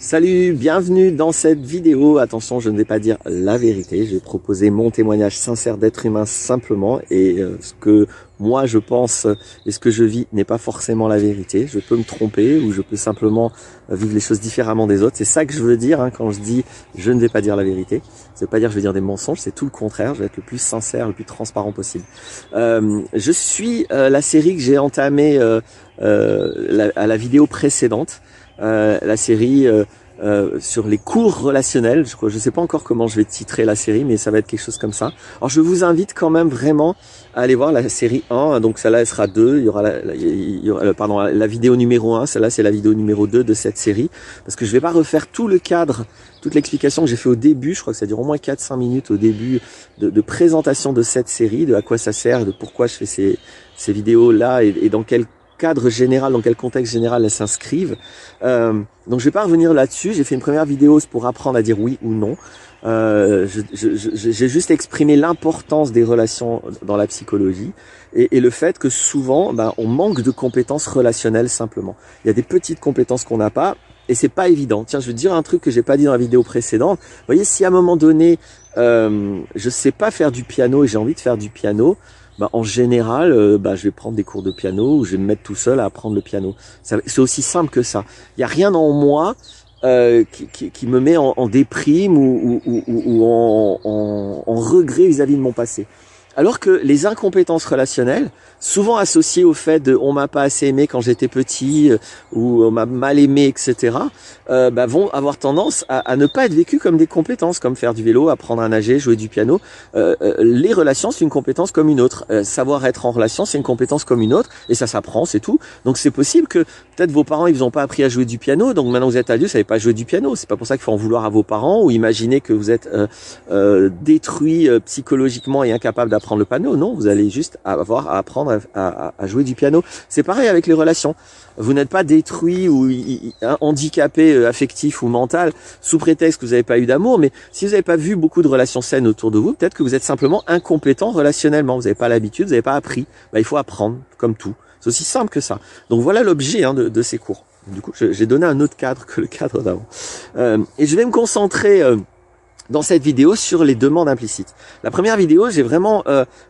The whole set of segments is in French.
Salut, bienvenue dans cette vidéo. Attention, je ne vais pas dire la vérité, je vais proposer mon témoignage sincère d'être humain simplement et ce que moi je pense et ce que je vis n'est pas forcément la vérité. Je peux me tromper ou je peux simplement vivre les choses différemment des autres. C'est ça que je veux dire quand je dis je ne vais pas dire la vérité. Ça veut pas dire que je vais dire des mensonges, c'est tout le contraire. Je vais être le plus sincère, le plus transparent possible. Je suis la série que j'ai entamée à la vidéo précédente. La série sur les cours relationnels. Je sais pas encore comment je vais titrer la série, mais ça va être quelque chose comme ça. Alors je vous invite quand même vraiment à aller voir la série 1, donc celle-là elle sera 2, il y aura la vidéo numéro 1, celle-là c'est la vidéo numéro 2 de cette série, parce que je vais pas refaire tout le cadre, toute l'explication que j'ai fait au début, je crois que ça dure au moins 4-5 minutes au début de présentation de cette série, de à quoi ça sert, de pourquoi je fais ces vidéos-là et dans quel cadre général, dans quel contexte général elles s'inscrivent. Donc je vais pas revenir là-dessus. J'ai fait une première vidéo pour apprendre à dire oui ou non. J'ai juste exprimé l'importance des relations dans la psychologie et le fait que souvent, on manque de compétences relationnelles simplement. Il y a des petites compétences qu'on n'a pas et c'est pas évident. Tiens, je vais te dire un truc que j'ai pas dit dans la vidéo précédente. Vous voyez, si à un moment donné, je sais pas faire du piano et j'ai envie de faire du piano, en général, je vais prendre des cours de piano ou je vais me mettre tout seul à apprendre le piano. C'est aussi simple que ça. Il n'y a rien en moi qui me met en déprime ou en regret vis-à-vis de mon passé. Alors que les incompétences relationnelles, souvent associées au fait de on m'a pas assez aimé quand j'étais petit ou on m'a mal aimé, etc., vont avoir tendance à ne pas être vécues comme des compétences, comme faire du vélo, apprendre à nager, jouer du piano. Les relations, c'est une compétence comme une autre. Savoir être en relation, c'est une compétence comme une autre, et ça s'apprend, c'est tout. Donc c'est possible que peut-être vos parents ils vous ont pas appris à jouer du piano, donc maintenant vous êtes adulte, vous savez pas jouer du piano. C'est pas pour ça qu'il faut en vouloir à vos parents ou imaginer que vous êtes détruit psychologiquement et incapable d'apprendre le piano. Non, vous allez juste avoir à apprendre à jouer du piano. C'est pareil avec les relations. Vous n'êtes pas détruit ou handicapé affectif ou mental sous prétexte que vous n'avez pas eu d'amour, mais si vous n'avez pas vu beaucoup de relations saines autour de vous, peut-être que vous êtes simplement incompétent relationnellement. Vous n'avez pas l'habitude, vous n'avez pas appris. Il faut apprendre, comme tout. C'est aussi simple que ça. Donc voilà l'objet de ces cours. Du coup, j'ai donné un autre cadre que le cadre d'avant. Et je vais me concentrer dans cette vidéo sur les demandes implicites. La première vidéo, j'ai vraiment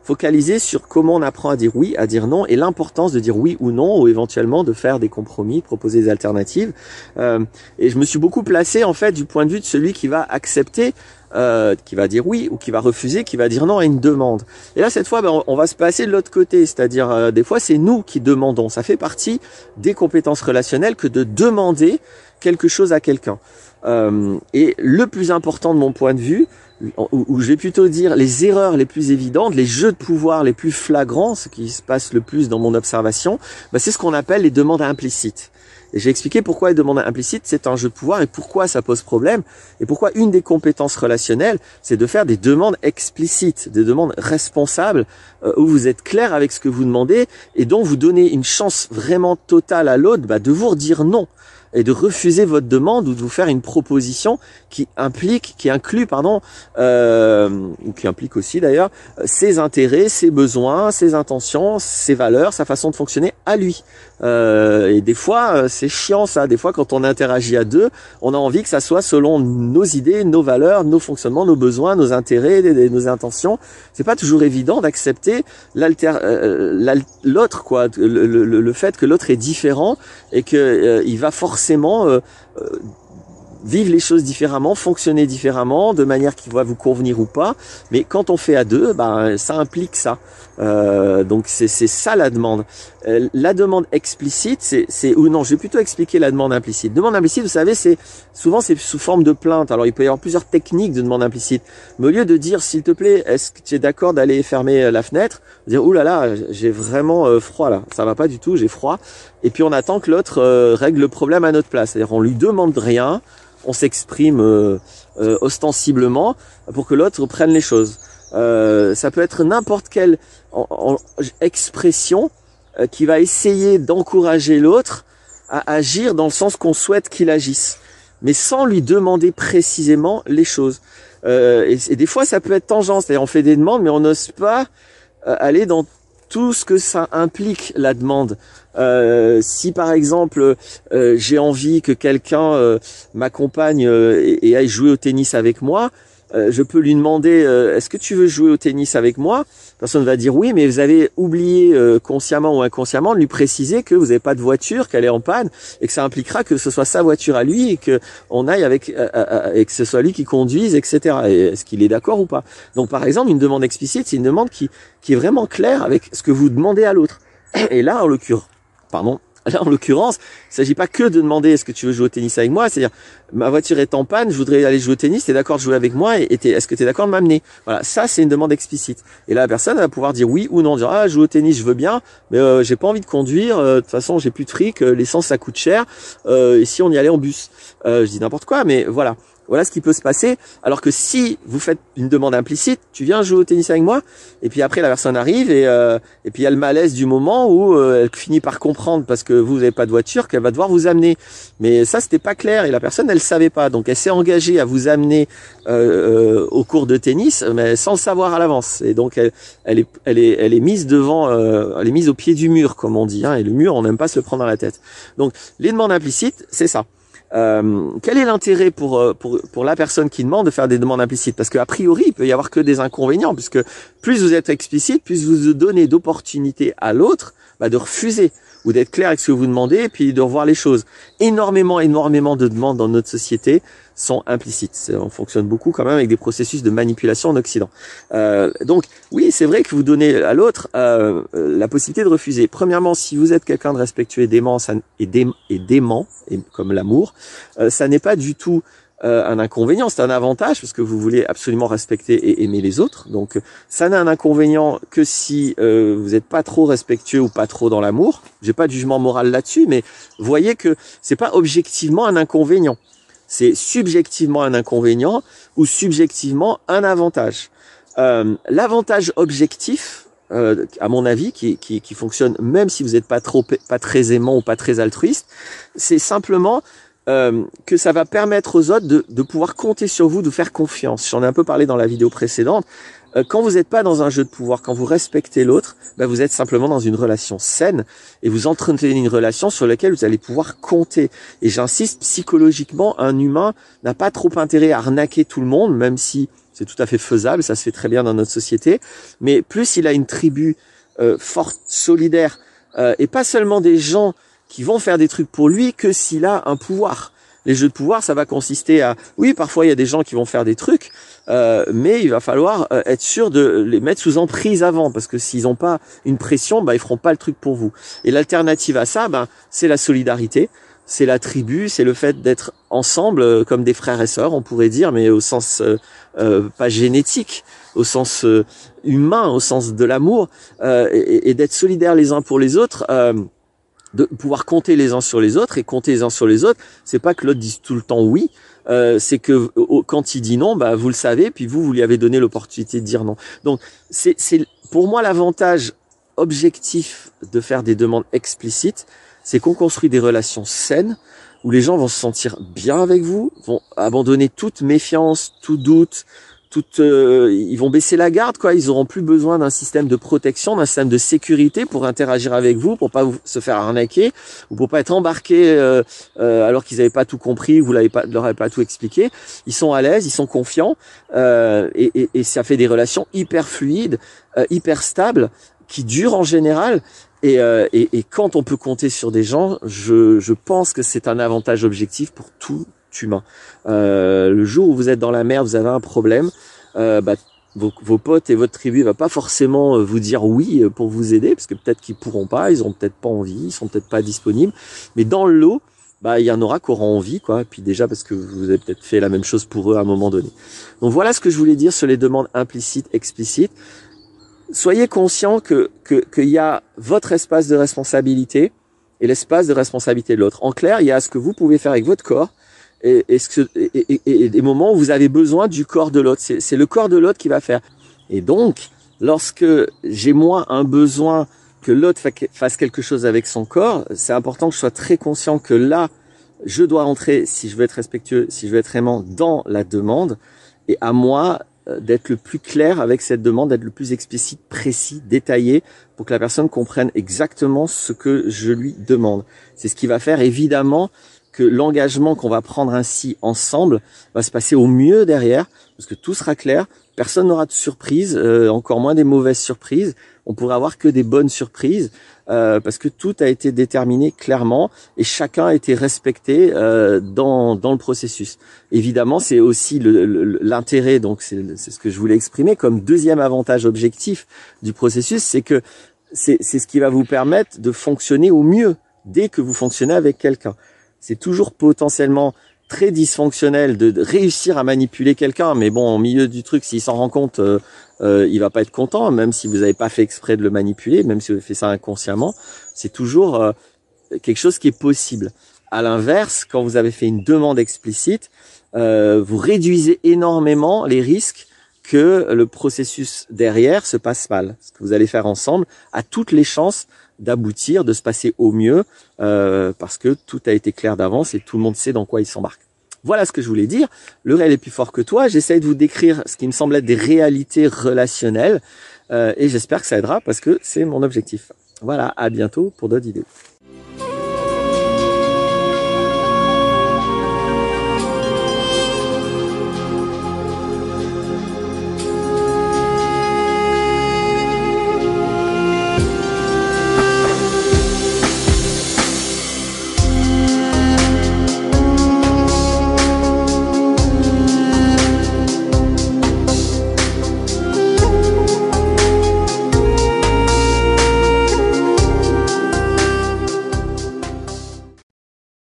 focalisé sur comment on apprend à dire oui, à dire non, et l'importance de dire oui ou non, ou éventuellement de faire des compromis, de proposer des alternatives. Et je me suis beaucoup placé en fait du point de vue de celui qui va accepter, qui va dire oui, ou qui va refuser, qui va dire non à une demande. Et là, cette fois, on va se passer de l'autre côté, c'est-à-dire des fois, c'est nous qui demandons. Ça fait partie des compétences relationnelles que de demander quelque chose à quelqu'un. Et le plus important de mon point de vue, ou je vais plutôt dire les erreurs les plus évidentes, les jeux de pouvoir les plus flagrants, ce qui se passe le plus dans mon observation, c'est ce qu'on appelle les demandes implicites. Et j'ai expliqué pourquoi les demandes implicites, c'est un jeu de pouvoir et pourquoi ça pose problème, et pourquoi une des compétences relationnelles, c'est de faire des demandes explicites, des demandes responsables, où vous êtes clair avec ce que vous demandez, et dont vous donnez une chance vraiment totale à l'autre de vous redire non, et de refuser votre demande ou de vous faire une proposition qui inclut, ou qui implique aussi d'ailleurs, ses intérêts, ses besoins, ses intentions, ses valeurs, sa façon de fonctionner à lui. Et des fois, c'est chiant ça. Des fois, quand on interagit à deux, on a envie que ça soit selon nos idées, nos valeurs, nos fonctionnements, nos besoins, nos intérêts, nos intentions. C'est pas toujours évident d'accepter l'autre, quoi, le fait que l'autre est différent et que il va forcément vivre les choses différemment, fonctionner différemment, de manière qui va vous convenir ou pas. Mais quand on fait à deux, ça implique ça. Donc c'est ça la demande. La demande explicite, je vais plutôt expliquer la demande implicite. Demande implicite, vous savez, souvent c'est sous forme de plainte. Alors il peut y avoir plusieurs techniques de demande implicite. Mais au lieu de dire s'il te plaît, est-ce que tu es d'accord d'aller fermer la fenêtre, dire ouh là là, j'ai vraiment froid là, ça va pas du tout, j'ai froid. Et puis on attend que l'autre règle le problème à notre place. C'est-à-dire on lui demande rien. On s'exprime ostensiblement pour que l'autre prenne les choses. Ça peut être n'importe quelle expression qui va essayer d'encourager l'autre à agir dans le sens qu'on souhaite qu'il agisse, mais sans lui demander précisément les choses. Et des fois, ça peut être tangent, c'est-à-dire on fait des demandes, mais on n'ose pas aller dans tout ce que ça implique la demande. Si par exemple j'ai envie que quelqu'un m'accompagne et aille jouer au tennis avec moi, je peux lui demander est-ce que tu veux jouer au tennis avec moi? Personne va dire oui, mais vous avez oublié consciemment ou inconsciemment de lui préciser que vous n'avez pas de voiture, qu'elle est en panne et que ça impliquera que ce soit sa voiture à lui et que on aille avec et que ce soit lui qui conduise, etc. Et est-ce qu'il est d'accord ou pas? Donc par exemple, une demande explicite, c'est une demande qui est vraiment claire avec ce que vous demandez à l'autre. Et là, en l'occurrence, là, en l'occurrence, il s'agit pas que de demander est-ce que tu veux jouer au tennis avec moi, c'est-à-dire ma voiture est en panne, je voudrais aller jouer au tennis, t'es d'accord de jouer avec moi et est-ce que t'es d'accord de m'amener? Voilà, ça c'est une demande explicite. Et là, la personne va pouvoir dire oui ou non, dire ah jouer au tennis je veux bien, mais j'ai pas envie de conduire, de toute façon j'ai plus de fric, l'essence ça coûte cher, et si on y allait en bus, je dis n'importe quoi, mais voilà. Voilà ce qui peut se passer. Alors que si vous faites une demande implicite, tu viens jouer au tennis avec moi, et puis après la personne arrive et puis il y a le malaise du moment où elle finit par comprendre parce que vous n'avez pas de voiture qu'elle va devoir vous amener. Mais ça c'était pas clair et la personne elle savait pas, donc elle s'est engagée à vous amener au cours de tennis, mais sans le savoir à l'avance. Et donc elle est mise devant, elle est mise au pied du mur comme on dit, hein, et le mur on n'aime pas se le prendre dans la tête. Donc les demandes implicites c'est ça. Quel est l'intérêt pour la personne qui demande de faire des demandes implicites? Parce qu'a priori, il peut y avoir que des inconvénients, puisque plus vous êtes explicite, plus vous donnez d'opportunités à l'autre de refuser ou d'être clair avec ce que vous demandez et puis de revoir les choses. Énormément de demandes dans notre société sont implicites. On fonctionne beaucoup quand même avec des processus de manipulation en Occident. Donc oui, c'est vrai que vous donnez à l'autre la possibilité de refuser. Premièrement, si vous êtes quelqu'un de respectueux et d'aimant, et comme l'amour, ça n'est pas du tout un inconvénient, c'est un avantage parce que vous voulez absolument respecter et aimer les autres. Donc ça n'a un inconvénient que si vous n'êtes pas trop respectueux ou pas trop dans l'amour. J'ai pas de jugement moral là-dessus, mais voyez que c'est pas objectivement un inconvénient. C'est subjectivement un inconvénient ou subjectivement un avantage. L'avantage objectif, à mon avis, qui fonctionne même si vous n'êtes pas très aimant ou pas très altruiste, c'est simplement que ça va permettre aux autres de pouvoir compter sur vous, de faire confiance. J'en ai un peu parlé dans la vidéo précédente. Quand vous n'êtes pas dans un jeu de pouvoir, quand vous respectez l'autre, vous êtes simplement dans une relation saine et vous entretenez une relation sur laquelle vous allez pouvoir compter. Et j'insiste, psychologiquement, un humain n'a pas trop intérêt à arnaquer tout le monde, même si c'est tout à fait faisable, ça se fait très bien dans notre société. Mais plus il a une tribu forte, solidaire, et pas seulement des gens qui vont faire des trucs pour lui que s'il a un pouvoir. Les jeux de pouvoir, ça va consister à... Oui, parfois, il y a des gens qui vont faire des trucs, mais il va falloir être sûr de les mettre sous emprise avant, parce que s'ils n'ont pas une pression, ils feront pas le truc pour vous. Et l'alternative à ça, c'est la solidarité, c'est la tribu, c'est le fait d'être ensemble, comme des frères et sœurs, on pourrait dire, mais au sens pas génétique, au sens humain, au sens de l'amour, et d'être solidaires les uns pour les autres, de pouvoir compter les uns sur les autres. Et compter les uns sur les autres, c'est pas que l'autre dise tout le temps oui, c'est que quand il dit non, vous le savez, puis vous lui avez donné l'opportunité de dire non. Donc c'est pour moi l'avantage objectif de faire des demandes explicites, c'est qu'on construit des relations saines où les gens vont se sentir bien avec vous, vont abandonner toute méfiance, tout doute, ils vont baisser la garde, quoi. Ils auront plus besoin d'un système de protection, d'un système de sécurité pour interagir avec vous, pour pas se faire arnaquer ou pour pas être embarqués alors qu'ils n'avaient pas tout compris, vous leur avez pas tout expliqué. Ils sont à l'aise, ils sont confiants et ça fait des relations hyper fluides, hyper stables, qui durent en général. Et quand on peut compter sur des gens, je pense que c'est un avantage objectif pour tout humain. Le jour où vous êtes dans la merde, vous avez un problème, vos potes et votre tribu va pas forcément vous dire oui pour vous aider, parce que peut-être qu'ils pourront pas, ils ont peut-être pas envie, ils sont peut-être pas disponibles, mais dans le lot, il y en aura qui auront envie, quoi. Et puis déjà parce que vous avez peut-être fait la même chose pour eux à un moment donné. Donc voilà ce que je voulais dire sur les demandes implicites, explicites. Soyez conscient qu'il y a votre espace de responsabilité et l'espace de responsabilité de l'autre. En clair, il y a ce que vous pouvez faire avec votre corps et des moments où vous avez besoin du corps de l'autre. C'est le corps de l'autre qui va faire. Et donc, lorsque j'ai moi un besoin que l'autre fasse quelque chose avec son corps, c'est important que je sois très conscient que là, je dois entrer, si je veux être respectueux, si je veux être aimant, dans la demande. Et à moi d'être le plus clair avec cette demande, d'être le plus explicite, précis, détaillé, pour que la personne comprenne exactement ce que je lui demande. C'est ce qui va faire évidemment que l'engagement qu'on va prendre ainsi ensemble va se passer au mieux derrière, parce que tout sera clair, personne n'aura de surprise, encore moins des mauvaises surprises, on pourra avoir que des bonnes surprises, parce que tout a été déterminé clairement et chacun a été respecté dans le processus. Évidemment, c'est aussi l'intérêt, donc c'est ce que je voulais exprimer comme deuxième avantage objectif du processus, c'est que c'est ce qui va vous permettre de fonctionner au mieux dès que vous fonctionnez avec quelqu'un. C'est toujours potentiellement très dysfonctionnel de réussir à manipuler quelqu'un, mais bon, au milieu du truc, s'il s'en rend compte, il va pas être content, même si vous n'avez pas fait exprès de le manipuler, même si vous avez fait ça inconsciemment, c'est toujours quelque chose qui est possible. À l'inverse, quand vous avez fait une demande explicite, vous réduisez énormément les risques que le processus derrière se passe mal. Ce que vous allez faire ensemble a toutes les chances d'aboutir, de se passer au mieux, parce que tout a été clair d'avance et tout le monde sait dans quoi il s'embarque. Voilà ce que je voulais dire. Le réel est plus fort que toi. J'essaie de vous décrire ce qui me semble être des réalités relationnelles et j'espère que ça aidera parce que c'est mon objectif. Voilà, à bientôt pour d'autres vidéos.